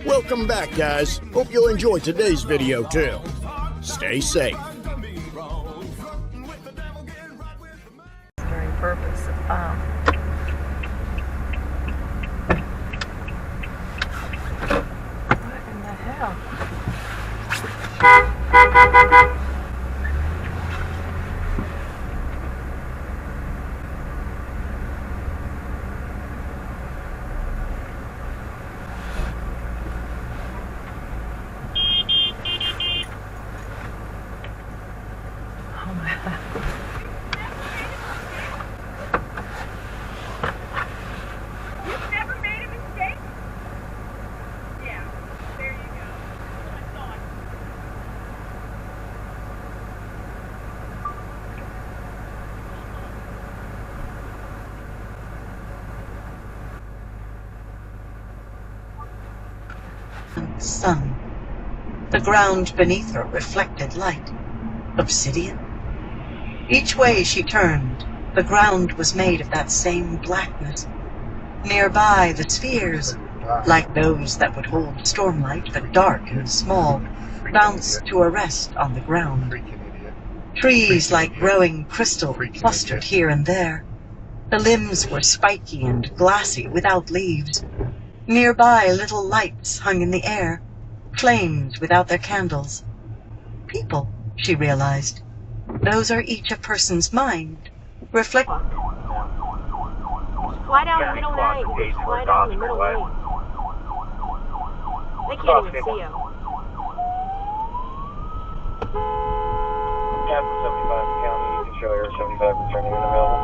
Welcome back, guys. Hope you'll enjoy today's video too. Stay safe. Purpose. What in the hell? Oh my God. Sun. The ground beneath her reflected light. Obsidian? Each way she turned, the ground was made of that same blackness. Nearby, the spheres, like those that would hold stormlight but dark and small, bounced to a rest on the ground. Trees like growing crystal clustered here and there. The limbs were spiky and glassy without leaves. Nearby, little lights hung in the air, flames without their candles. People, she realized. Those are each a person's mind. Reflect. Fly down the middle lane. Fly down the middle lane. They can't even see you. Captain 75 County, you can show Air 75 returning and available.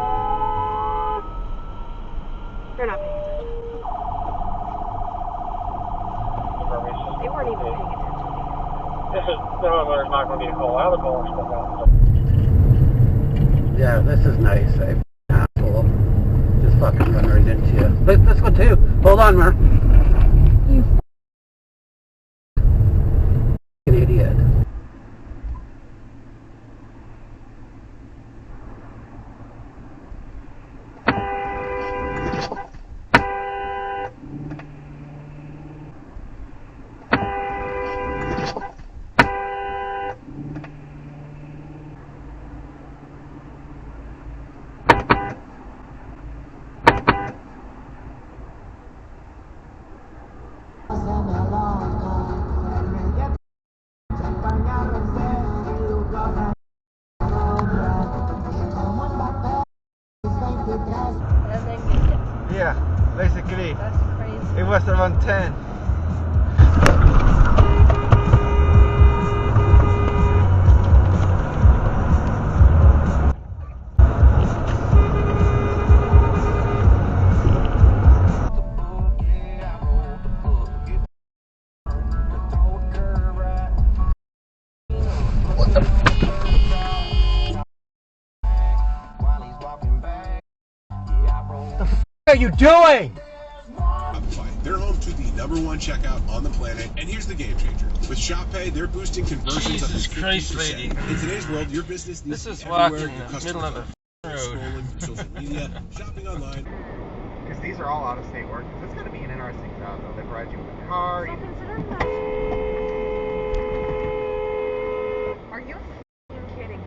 They're not paying attention. They weren't even paying attention. This is, the homeowner's not going to be a call out, the caller's stuck out. Yeah, this is nice, eh? Asshole. Just fucking run right into you. This one too. Hold on, Mer. You fucking idiot. Yeah, basically. That's crazy. It was around 10. What are you doing? They're home to the #1 checkout on the planet, and here's the game changer. With Shop Pay, they're boosting conversions up to 50%. Christ, lady. In today's world, your business needs This is to be everywhere walking your in the customers middle of are. a road. Scrolling, social media, shopping online. Because these are all out-of-state work. It's going to be an interesting job, though. They provide you with a car. So considering that. Are you kidding?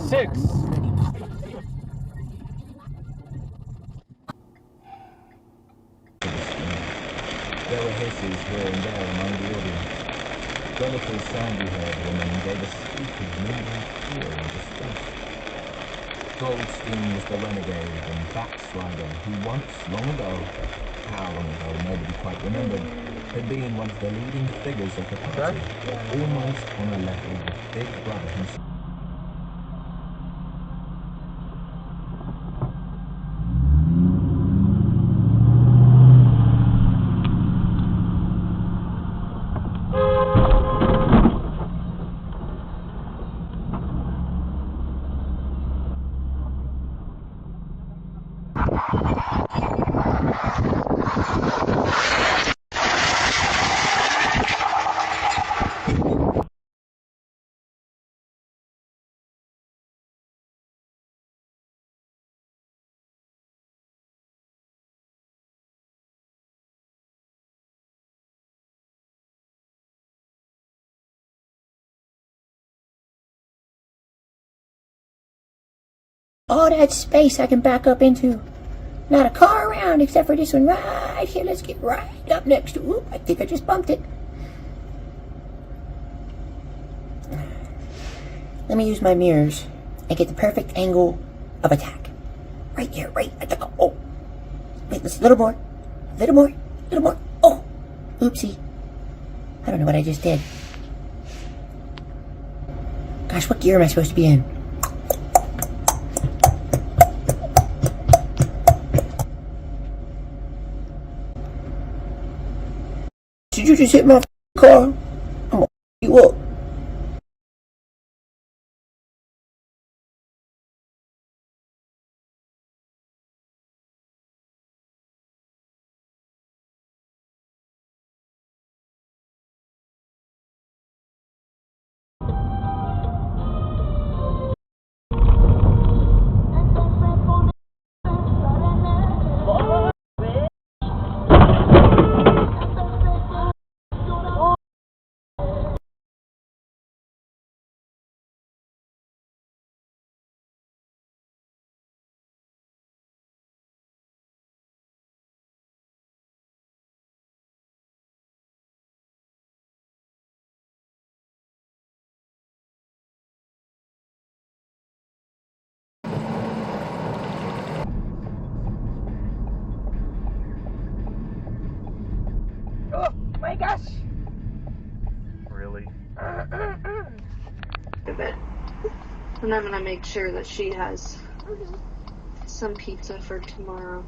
Six. There were hisses here and there among the audience. Delicate sound we heard when they gave us speakers moving clear and dispersed. Goldstein was the renegade and backslider who once, long ago, how long ago nobody quite remembered, had been one of the leading figures of the party, almost on a level with Big Brother himself. All that space I can back up into. Not a car around except for this one right here. Let's get right up next to. Oop, I think I just bumped it. Let me use my mirrors and get the perfect angle of attack. Right here, right at the. Oh. Wait, let's a little more. A little more. A little more. Oh. Oopsie. I don't know what I just did. Gosh, what gear am I supposed to be in? Did you just hit my car? I'm gonna you up. Oh my gosh! Really? And I'm gonna make sure that she has some pizza for tomorrow.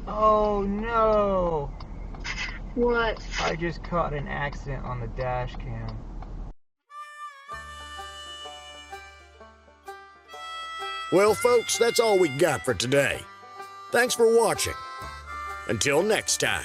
Oh no! What? I just caught an accident on the dash cam. Well, folks, that's all we got for today. Thanks for watching. Until next time.